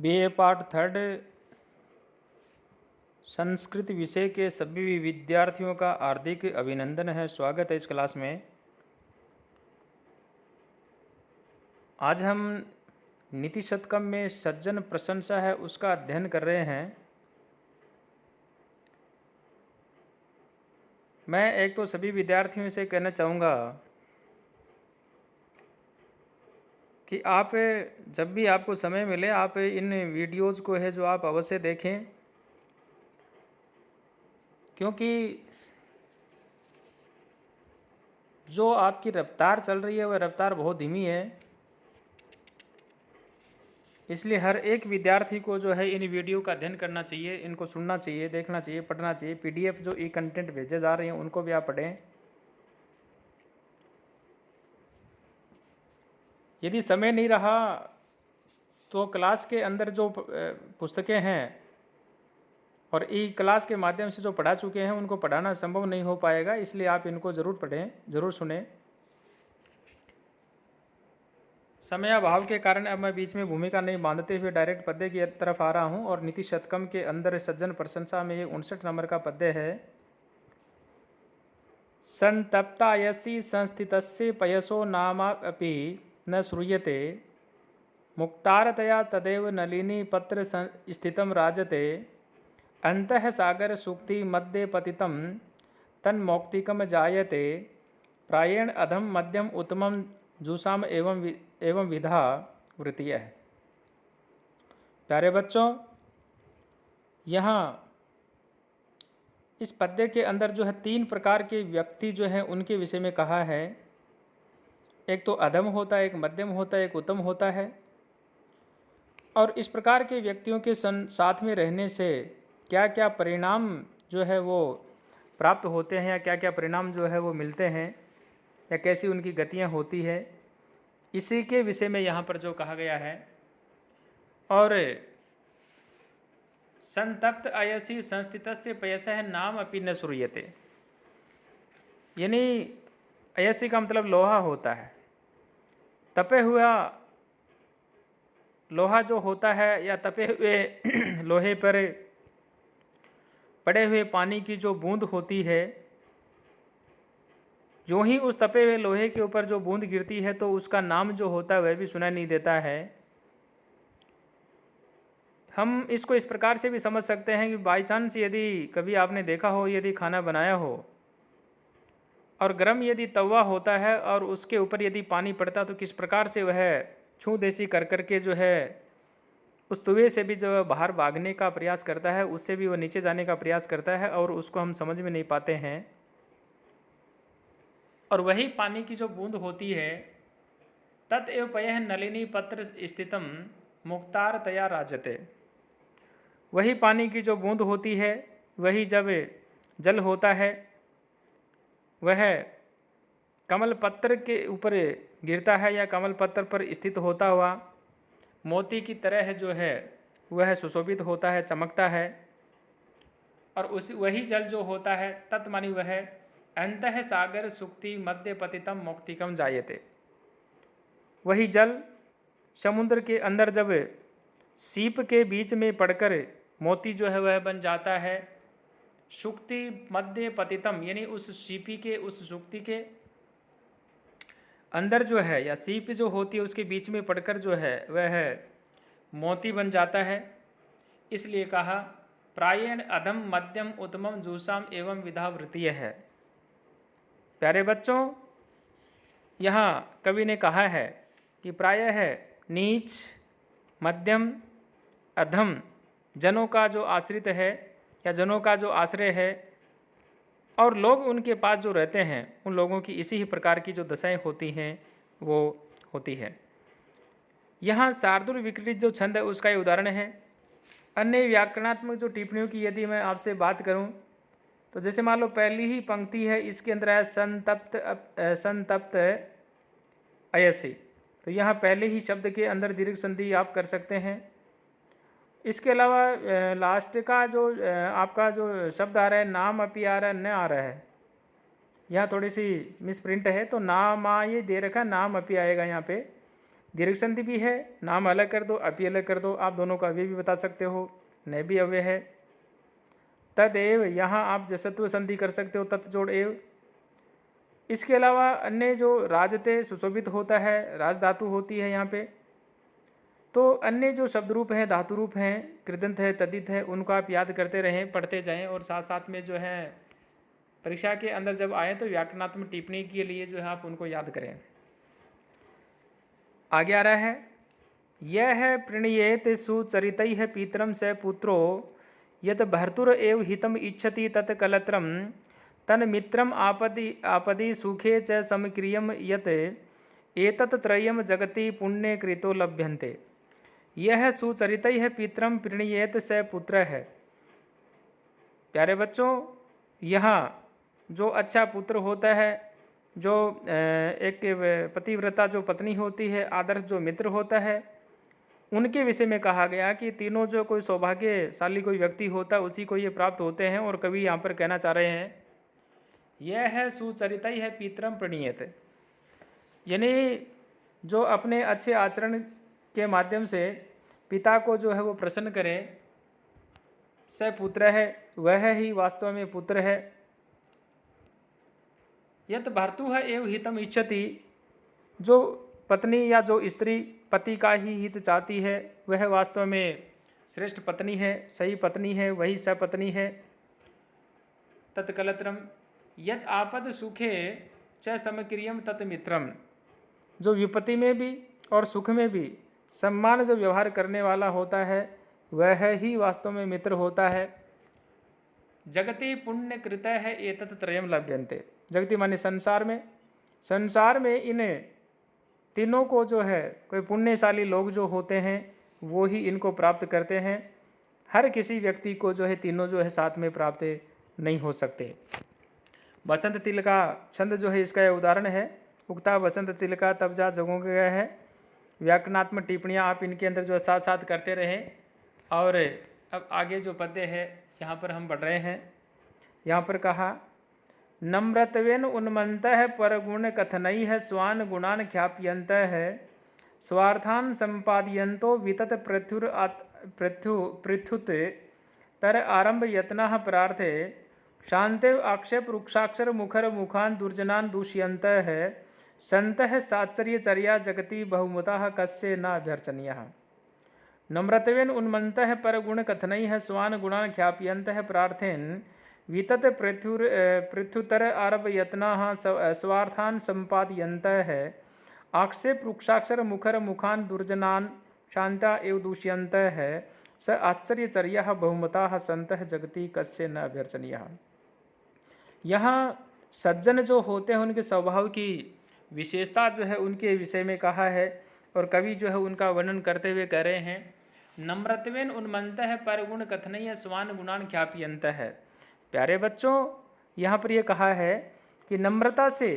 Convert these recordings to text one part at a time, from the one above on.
BA part third Sanskrit विषय के सभी विद्यार्थियों का हार्दिक अभिनंदन है। स्वागत है इस क्लास में। आज हम नीति शतकम में सज्जन प्रशंसा है उसका अध्ययन कर रहे हैं। मैं एक तो सभी विद्यार्थियों से कहना चाहूँगा कि आप जब भी आपको समय मिले आप इन वीडियोज़ को है जो आप अवश्य देखें, क्योंकि जो आपकी रफ्तार चल रही है वह रफ्तार बहुत धीमी है। इसलिए हर एक विद्यार्थी को जो है इन वीडियो का अध्ययन करना चाहिए, इनको सुनना चाहिए, देखना चाहिए, पढ़ना चाहिए। पीडीएफ जो ई कंटेंट भेजे जा रहे हैं उनको भी आप पढ़ें। यदि समय नहीं रहा तो क्लास के अंदर जो पुस्तकें हैं और ई क्लास के माध्यम से जो पढ़ा चुके हैं उनको पढ़ाना संभव नहीं हो पाएगा। इसलिए आप इनको ज़रूर पढ़ें, ज़रूर सुनें। समयाभाव के कारण अब मैं बीच में भूमिका नहीं बांधते हुए डायरेक्ट पद्य की तरफ आ रहा हूँ। और नीति शतकम के अंदर सज्जन प्रशंसा में ये 59 नंबर का पद्य है। संतप्तायसी संस्थितस्य पयसो नामापि न श्रूयते मुक्तारतया तदेव नलिनी पत्र स्थितम राजते अंतः सागर सूक्ति मध्ये पतितम तन्मौक्तिकम जायते प्रायेण अधम मध्यम उत्तमम जुसाम एवं विधा वृत्तीय है। प्यारे बच्चों, यहाँ इस पद्य के अंदर जो है 3 प्रकार के व्यक्ति जो हैं उनके विषय में कहा है। एक तो अधम होता है, एक मध्यम होता है, एक उत्तम होता है। और इस प्रकार के व्यक्तियों के साथ में रहने से क्या क्या परिणाम जो है वो प्राप्त होते हैं, या क्या क्या परिणाम जो है वो मिलते हैं, या कैसी उनकी गतियाँ होती है, इसी के विषय में यहाँ पर जो कहा गया है। और संतप्त अयसी संस्थितस्य पयसः नाम अपि न श्रूयते, यानी अयसी का मतलब लोहा होता है। तपे हुआ लोहा जो होता है, या तपे हुए लोहे पर पड़े हुए पानी की जो बूंद होती है, जो ही उस तपे हुए लोहे के ऊपर जो बूंद गिरती है तो उसका नाम जो होता है वह भी सुनाई नहीं देता है। हम इसको इस प्रकार से भी समझ सकते हैं कि बाई चांस यदि कभी आपने देखा हो, यदि खाना बनाया हो और गर्म यदि तवा होता है और उसके ऊपर यदि पानी पड़ता तो किस प्रकार से वह छू देसी कर करके जो है उस तवे से भी जो बाहर भागने का प्रयास करता है, उससे भी वह नीचे जाने का प्रयास करता है और उसको हम समझ में नहीं पाते हैं। और वही पानी की जो बूंद होती है, तत्एव पयः नलिनी पत्र स्थितम मुक्तार तया राजते, वही पानी की जो बूंद होती है, वही जब जल होता है वह कमल पत्र के ऊपर गिरता है या कमल पत्र पर स्थित होता हुआ मोती की तरह जो है वह सुशोभित होता है, चमकता है। और उस वही जल जो होता है तत्मानी वह अंतः सागर सुक्ति मध्य पतितम मौक्तिकम जायते, वही जल समुद्र के अंदर जब सीप के बीच में पड़कर मोती जो है वह बन जाता है। सुक्ति मध्य पतितम, यानी उस सीपी के, उस सुक्ति के अंदर जो है, या सीप जो होती है उसके बीच में पड़कर जो है वह मोती बन जाता है। इसलिए कहा प्रायेण अधम मध्यम उत्तमम जूसाम एवं विधा वृत्तीय है। प्यारे बच्चों, यहाँ कवि ने कहा है कि प्रायः है नीच, मध्यम, अधम जनों का जो आश्रित है या जनों का जो आश्रय है और लोग उनके पास जो रहते हैं उन लोगों की इसी ही प्रकार की जो दशाएं होती हैं वो होती है। यहाँ शार्दूल विकृत जो छंद है उसका ये उदाहरण है। अन्य व्याकरणात्मक जो टिप्पणियों की यदि मैं आपसे बात करूं तो जैसे मान लो पहली ही पंक्ति है, इसके अंदर है संतप्त अयसी, तो यहाँ पहले ही शब्द के अंदर दीर्घ संधि आप कर सकते हैं। इसके अलावा लास्ट का जो आपका जो शब्द आ रहा है नाम अपि आ रहा है, न आ रहा है, यहाँ थोड़ी सी मिसप्रिंट है, तो नाम ये दे रखा, नाम अपि आएगा यहाँ पे। दीर्घ संधि भी है, नाम अलग कर दो, अपी अलग कर दो, आप दोनों का अव्यय भी बता सकते हो, नय भी अव्यय है। तदेव, यहाँ आप जसत्व संधि कर सकते हो, तत् जोड़ एव। इसके अलावा अन्य जो राजते सुशोभित होता है, राज धातु होती है यहाँ पे, तो अन्य जो शब्द रूप हैं, धातु रूप हैं, कृदंत है, तद्धित है, उनको आप याद करते रहें, पढ़ते जाएं और साथ साथ में जो है परीक्षा के अंदर जब आए तो व्याकरणात्मक टिप्पणी के लिए जो है आप उनको याद करें। आगे आ रहा है, यह है प्रणयेत सुचरितैः पितरम स पुत्रो यत भर्तुर एव हितम इच्छति तत् कलत्रम तन मित्रम आपदि सुखे च समक्रियम यत एतत् त्रयम जगति पुण्य कृतो लभ्यन्ते। यह सुचरितैः पितरम प्रणयेत स पुत्र है। प्यारे बच्चों, यहाँ जो अच्छा पुत्र होता है, जो एक पतिव्रता जो पत्नी होती है, आदर्श जो मित्र होता है, उनके विषय में कहा गया कि तीनों जो कोई सौभाग्यशाली कोई व्यक्ति होता है उसी को ये प्राप्त होते हैं। और कवि यहाँ पर कहना चाह रहे हैं, यह है सुचरिता है पितरम प्रणीयत, यानी जो अपने अच्छे आचरण के माध्यम से पिता को जो है वो प्रसन्न करे, स पुत्र है, वह ही वास्तव में पुत्र है। यत भर्तु है एवं हितम इच्छति, जो पत्नी या जो स्त्री पति का ही हित चाहती है वह वास्तव में श्रेष्ठ पत्नी है, सही पत्नी है, वही सपत्नी है। तत्कलत्रम यत आपद सुखे च समक्रियम तत् मित्रम, जो विपत्ति में भी और सुख में भी सम्मान जो व्यवहार करने वाला होता है वह ही वास्तव में मित्र होता है। जगति पुण्य कृत है एतत् त्रयम लभ्यन्ते, जगति माने संसार में इन तीनों को जो है कोई पुण्यशाली लोग जो होते हैं वो ही इनको प्राप्त करते हैं। हर किसी व्यक्ति को जो है तीनों जो है साथ में प्राप्त नहीं हो सकते। बसंत तिल का छंद जो है इसका उदाहरण है, उगता बसंत तिल का तब जा जगों गया है। व्याकरणात्मक टिप्पणियाँ आप इनके अंदर जो है साथ साथ करते रहें। और अब आगे जो पद्य है यहाँ पर हम बढ़ रहे हैं। यहाँ पर कहा, नम्रत्वेन उन्मन्तः परगुण कथनैः स्वान् गुणान् ख्याप्यन्तः स्वार्थान् सम्पादयन्तो वितत पृथ्युत तर आरंभ यत्नः प्रार्थे शान्तेव आक्षेप रुक्षाक्षर मुखर मुखान् दुर्जनान् दूष्यन्तः सन्तः साचर्यचर्या जगति बहुमतः कस्य न अभ्यर्चनीयः। नम्रत्वेन उन्मन्तः परगुण कथनैः स्वान् गुणान् ख्याप्यन्तः प्रार्थेन वितत पृथ्युतर आरभ यत्नः स्वार्थान् सम्पादयन्तः आक्षेप रुक्षाक्षर मुखर मुखान् दुर्जनान् शान्ता एव दूष्यन्तः स आश्चर्यचर्याः बहुमताः सन्तः जगति कस्य न अभ्यर्चनीयः। यहाँ सज्जन जो होते हैं उनके स्वभाव की विशेषता जो है उनके विषय में कहा है और कवि जो है उनका वर्णन करते हुए कह रहे हैं, नम्रत्वेन उन्मन्तः परगुण कथनैः स्वान् गुणान् ख्याप्यन्तः। प्यारे बच्चों, यहाँ पर यह कहा है कि नम्रता से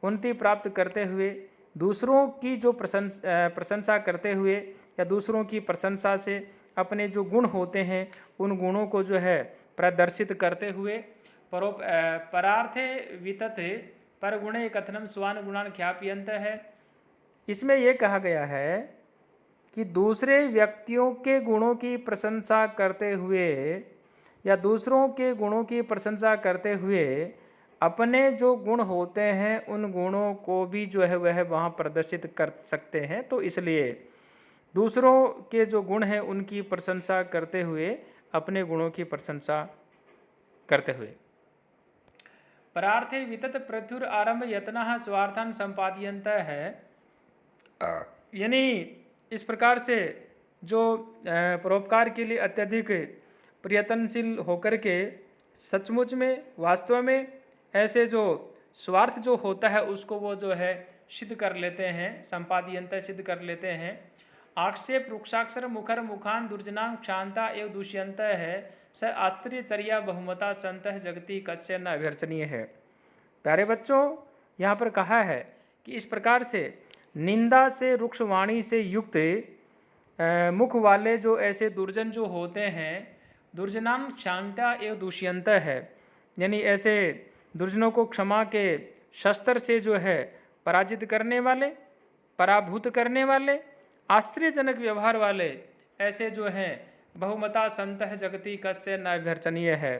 उन्नति प्राप्त करते हुए, दूसरों की जो प्रशंसा करते हुए या दूसरों की प्रशंसा से अपने जो गुण होते हैं उन गुणों को जो है प्रदर्शित करते हुए परार्थे वितते परगुणे कथनम स्वान् गुणान् ख्याप्यन्तः है। इसमें यह कहा गया है कि दूसरे व्यक्तियों के गुणों की प्रशंसा करते हुए या दूसरों के गुणों की प्रशंसा करते हुए अपने जो गुण होते हैं उन गुणों को भी जो है वह वहाँ प्रदर्शित कर सकते हैं। तो इसलिए दूसरों के जो गुण हैं उनकी प्रशंसा करते हुए अपने गुणों की प्रशंसा करते हुए। परार्थे वितत पृथुर आरंभ यत्नः स्वार्थान् सम्पादयन्तः है, यानी इस प्रकार से जो परोपकार के लिए अत्यधिक प्रयत्नशील होकर के सचमुच में वास्तव में ऐसे जो स्वार्थ जो होता है उसको वो जो है सिद्ध कर लेते हैं, संपादयन्तः सिद्ध कर लेते हैं। आक्षेप रुक्षाक्षर मुखर मुखान दुर्जनान क्षांता एवं दुष्यंतः है स आश्चर्यचर्या बहुमता संतः जगति कस्य न अभ्यर्चनीय है। प्यारे बच्चों, यहाँ पर कहा है कि इस प्रकार से निंदा से रुक्ष वाणी से युक्त मुख वाले जो ऐसे दुर्जन जो होते हैं, दुर्जनान क्षांता एवं दुष्यंतः है, यानी ऐसे दुर्जनों को क्षमा के शस्त्र से जो है पराजित करने वाले, पराभूत करने वाले, आश्चर्यजनक व्यवहार वाले, ऐसे जो हैं बहुमता संतः जगति कस्य न अभ्यर्चनीय है।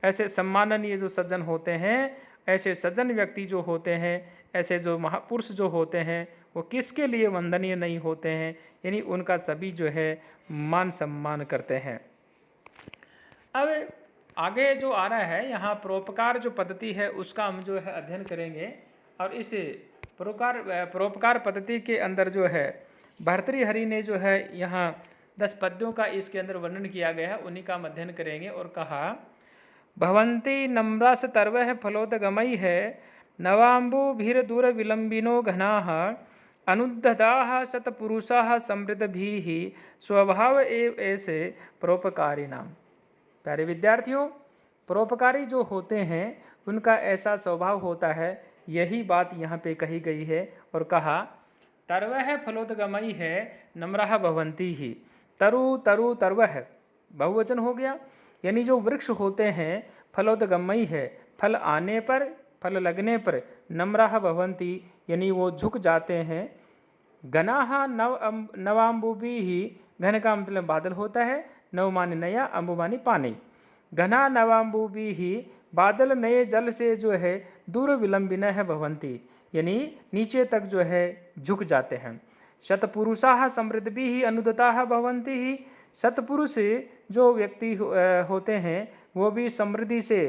ऐसे सम्माननीय जो सज्जन होते हैं, ऐसे सज्जन व्यक्ति जो होते हैं, ऐसे जो महापुरुष जो होते हैं, वो किसके लिए वंदनीय नहीं होते हैं, यानी उनका सभी जो है मान सम्मान करते हैं। अब आगे जो आ रहा है यहाँ परोपकार जो पद्धति है उसका हम जो है अध्ययन करेंगे। और इस परोपकार पद्धति के अंदर जो है भर्तृहरि ने जो है यहाँ 10 पद्यों का इसके अंदर वर्णन किया गया है, उन्हीं का हम अध्ययन करेंगे। और कहा भवंती नम्रास तर्वः फलोदगमई है नवाम्बुभिर दूर विलंबिनो घनाः अनुद्धताः शतपुरुषाः समृद्धभिः स्वभाव एव ऐसे परोपकारिणाम। प्यारे विद्यार्थियों, परोपकारी जो होते हैं उनका ऐसा स्वभाव होता है, यही बात यहाँ पे कही गई है। और कहा तर्वः फलोदगमई है नम्राः भवन्ति ही। तरु तरु तर्वः बहुवचन हो गया, यानी जो वृक्ष होते हैं फलोदगमई है, फल आने पर, फल लगने पर, नम्राः भवन्ति यानी वो झुक जाते हैं। घनाः नवाम्बुभिः ही, घन का मतलब बादल होता है, नव माने नया, अम्बु माने पानी। घना नवाम्बुभिः ही, बादल नए जल से जो है दूर विलंबिनः भवन्ति यानी नीचे तक जो है झुक जाते हैं। शतपुरुषाः समृद्धिभिः अनुदताः भवन्ति ही, शतपुरुष जो व्यक्ति होते हैं वो भी समृद्धि से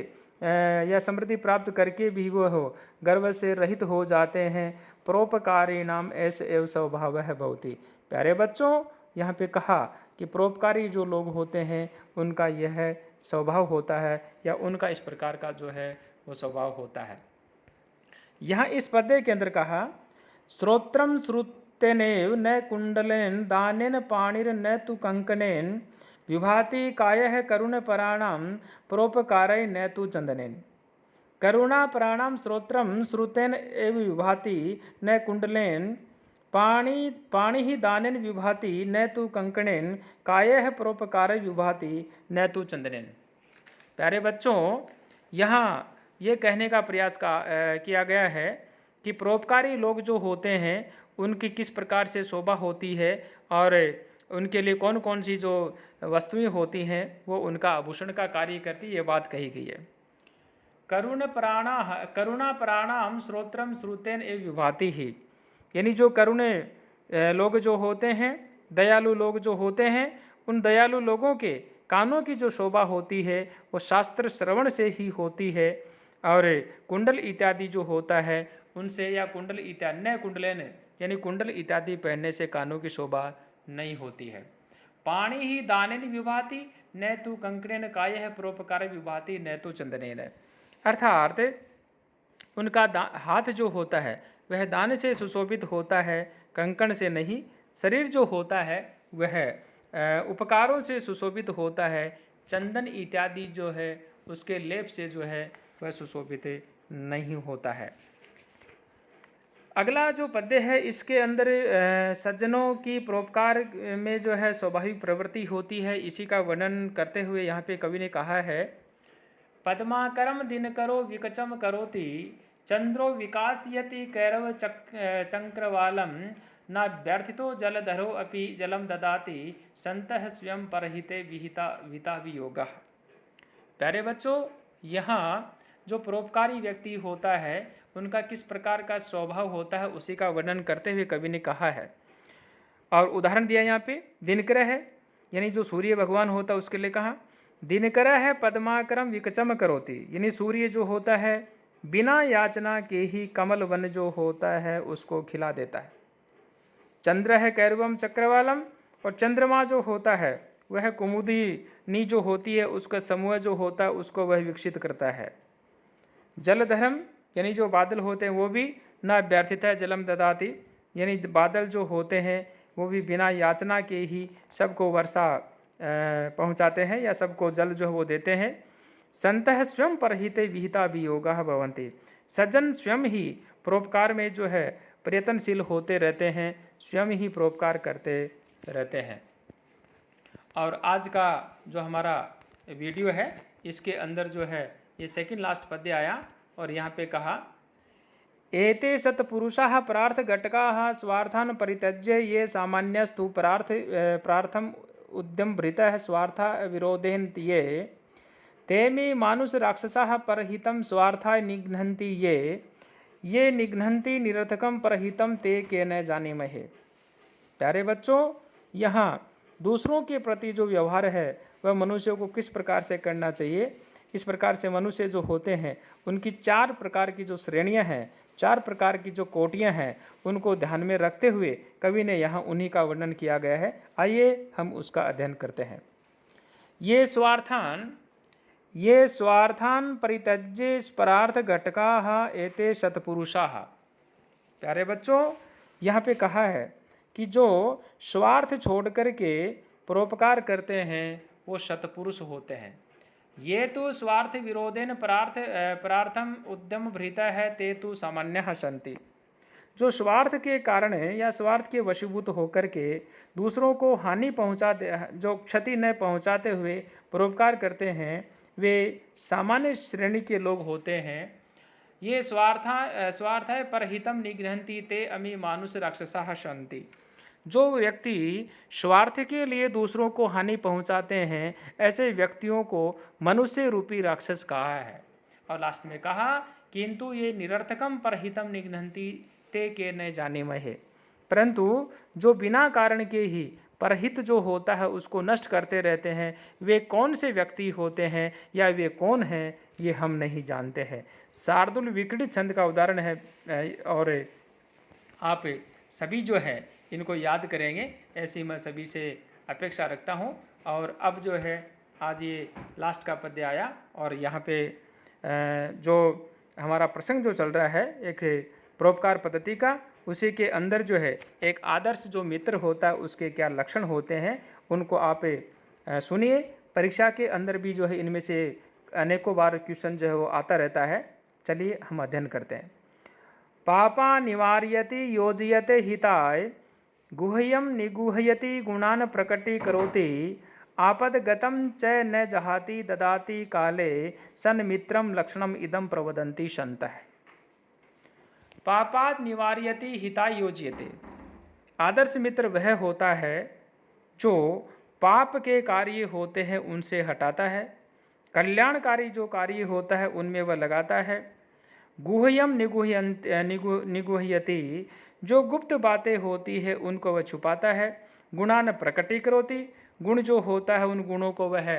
या समृद्धि प्राप्त करके भी वो हो गर्व से रहित हो जाते हैं। परोपकारी नाम ऐसे एव स्वभाव है भवति। प्यारे बच्चों, यहाँ पे कहा कि परोपकारी जो लोग होते हैं उनका यह स्वभाव होता है, या उनका इस प्रकार का जो है वो स्वभाव होता है। यहाँ इस पद्य के अंदर कहा श्रोत्रम श्रुतेनेव न कुंडलेन दानेन पाणिर न तु कंकनेन विभाति कायः करुणपराणाम परोपकारै न तु चंदनेन। करुणापराणाम श्रोत्रम श्रुतेन एव विभाति न कुंडलेन पाणि ही दानेन विभाति न तु कंकणेन कायः परोपकारै विभाति न तु चंदनेन। प्यारे बच्चों, यहाँ ये कहने का प्रयास किया गया है कि परोपकारी लोग जो होते हैं उनकी किस प्रकार से शोभा होती है और उनके लिए कौन कौन सी जो वस्तुएं होती हैं वो उनका आभूषण का कार्य करती है, ये बात कही गई है। करुणा प्राणाम श्रोत्रम श्रुतेन एव विभाति ही, यानी जो करुण लोग जो होते हैं, दयालु लोग जो होते हैं, उन दयालु लोगों के कानों की जो शोभा होती है वो शास्त्र श्रवण से ही होती है। और कुंडल इत्यादि जो होता है उनसे, या कुंडल इत्यादि न कुंडलेन यानी कुंडल इत्यादि पहनने से कानों की शोभा नहीं होती है। पाणि ही दानेन विभाति न तु कंकणेन कायः परोपकार विभाति न तु चंदनेन। अर्थात उनका हाथ जो होता है वह दान से सुशोभित होता है, कंकण से नहीं। शरीर जो होता है वह उपकारों से सुशोभित होता है, चंदन इत्यादि जो है उसके लेप से जो है वह सुशोभित नहीं होता है। अगला जो पद्य है इसके अंदर सज्जनों की परोपकार में जो है स्वाभाविक प्रवृत्ति होती है, इसी का वर्णन करते हुए यहाँ पे कवि ने कहा है पद्माकरम दिनकरो विकचम करोति चंद्रो विकासयति कैरव चंक्रवालम न व्यर्थितो जलधरो अपि जलम ददाति संतः स्वयं परहिते विहिता वियोगः। प्यारे बच्चों, यहाँ जो परोपकारी व्यक्ति होता है उनका किस प्रकार का स्वभाव होता है उसी का वर्णन करते हुए कवि ने कहा है। और उदाहरण दिया यहाँ पे दिनकर है, यानी जो सूर्य भगवान होता है उसके लिए कहा दिनकर है पद्माकरम विकचम करोति, यानी सूर्य जो होता है बिना याचना के ही कमल वन जो होता है उसको खिला देता है। चंद्र है कैरवम चक्रवालम, और चंद्रमा जो होता है वह कुमुदिनी जो होती है उसका समूह जो होता है उसको वह विकसित करता है। जलधरम यानी जो बादल होते हैं वो भी न व्यर्थिता जलम ददाति, यानी बादल जो होते हैं वो भी बिना याचना के ही सबको वर्षा पहुंचाते हैं या सबको जल जो है वो देते हैं। संतः स्वयं परहिते विहिता वियोगः भवन्ति, सज्जन स्वयं ही परोपकार में जो है प्रयत्नशील होते रहते हैं, स्वयं ही परोपकार करते रहते हैं। और आज का जो हमारा वीडियो है इसके अंदर जो है ये सेकंड लास्ट पद्य आया और यहाँ पे कहा एते सत्पुरुषाः परार्थघटकाः स्वार्थान् परित्यज्य ये सामान्यस्तु प्रार्थम उद्यमभृतः स्वार्थ विरोधेन ये तेमी मानुष राक्षसाः परहितं स्वार्थाय निघ्नन्ति ये निघ्नन्ति निरर्थकं परहितं ते के न जानीमहे। प्यारे बच्चों, यहाँ दूसरों के प्रति जो व्यवहार है वह मनुष्य को किस प्रकार से करना चाहिए, इस प्रकार से मनुष्य जो होते हैं उनकी 4 प्रकार की जो श्रेणियां हैं, 4 प्रकार की जो कोटियां हैं, उनको ध्यान में रखते हुए कवि ने यहाँ उन्हीं का वर्णन किया गया है। आइए हम उसका अध्ययन करते हैं। ये स्वार्थान परित्यज्य परार्थ घटकाः एते सत्पुरुषाः। प्यारे बच्चों, यहाँ पे कहा है कि जो स्वार्थ छोड़ करके परोपकार करते हैं वो सत्पुरुष होते हैं। ये तो स्वार्थ विरोधेन परार्थम उद्यम भृता है ते तो सामान्य संति। जो स्वार्थ के कारण या स्वार्थ के वशीभूत होकर के दूसरों को हानि पहुंचाते, जो क्षति न पहुंचाते हुए परोपकार करते हैं, वे सामान्य श्रेणी के लोग होते हैं। ये स्वार्थ है परहितम निगृहन्ति ते अमी मानुष राक्षसाः सन्ति। जो व्यक्ति स्वार्थ के लिए दूसरों को हानि पहुंचाते हैं, ऐसे व्यक्तियों को मनुष्य रूपी राक्षस कहा है। और लास्ट में कहा किंतु ये निरर्थकम परहितम निघ्नन्ति ते के न जानीमहे। परंतु जो बिना कारण के ही परहित जो होता है उसको नष्ट करते रहते हैं, वे कौन से व्यक्ति होते हैं या वे कौन हैं, ये हम नहीं जानते हैं। शार्दुल विक्रीडित छंद का उदाहरण है और आप सभी जो है इनको याद करेंगे, ऐसी मैं सभी से अपेक्षा रखता हूँ। और अब जो है आज ये लास्ट का पद्य आया और यहाँ पे जो हमारा प्रसंग जो चल रहा है एक परोपकार पद्धति का, उसी के अंदर जो है एक आदर्श जो मित्र होता है उसके क्या लक्षण होते हैं उनको आप सुनिए। परीक्षा के अंदर भी जो है इनमें से अनेकों बार क्वेश्चन जो है वो आता रहता है। चलिए हम अध्ययन करते हैं। पापा निवार्यति योजयते हिताय गुह्यम निगुह्यति गुणान प्रकटीकरोति आपदगतं च न जहाति ददाति काले सन्मित्रम लक्षणम इदम प्रवदन्ति सन्तः। पापात् निवार्यति हिताय योजयते। आदर्श मित्र वह होता है जो पाप के कार्य होते हैं उनसे हटाता है, कल्याणकारी जो कार्य होता है उनमें वह लगाता है। गुह्यम निगुह्यति, जो गुप्त बातें होती है उनको वह छुपाता है। गुणान प्रकटीकरोति, गुण जो होता है उन गुणों को वह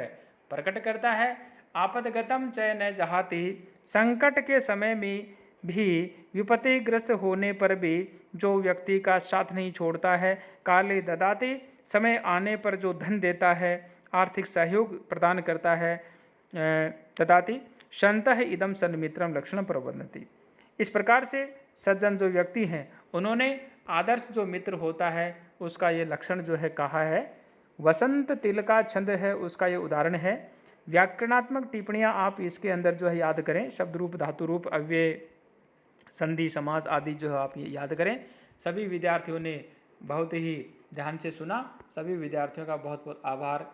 प्रकट करता है। आपदगतम च न जहाति, संकट के समय में भी विपत्तिग्रस्त होने पर भी जो व्यक्ति का साथ नहीं छोड़ता है। काले ददाति, समय आने पर जो धन देता है, आर्थिक सहयोग प्रदान करता है। ददाति संतः इदम सन्मित्रम लक्षणम प्रवदन्ति। इस प्रकार से सज्जन जो व्यक्ति हैं उन्होंने आदर्श जो मित्र होता है उसका ये लक्षण जो है कहा है। वसंत तिल का छंद है उसका ये उदाहरण है। व्याकरणात्मक टिप्पणियाँ आप इसके अंदर जो है याद करें, शब्द रूप, धातु रूप, अव्यय, संधि, समास आदि जो है आप ये याद करें। सभी विद्यार्थियों ने बहुत ही ध्यान से सुना। सभी विद्यार्थियों का बहुत बहुत आभार।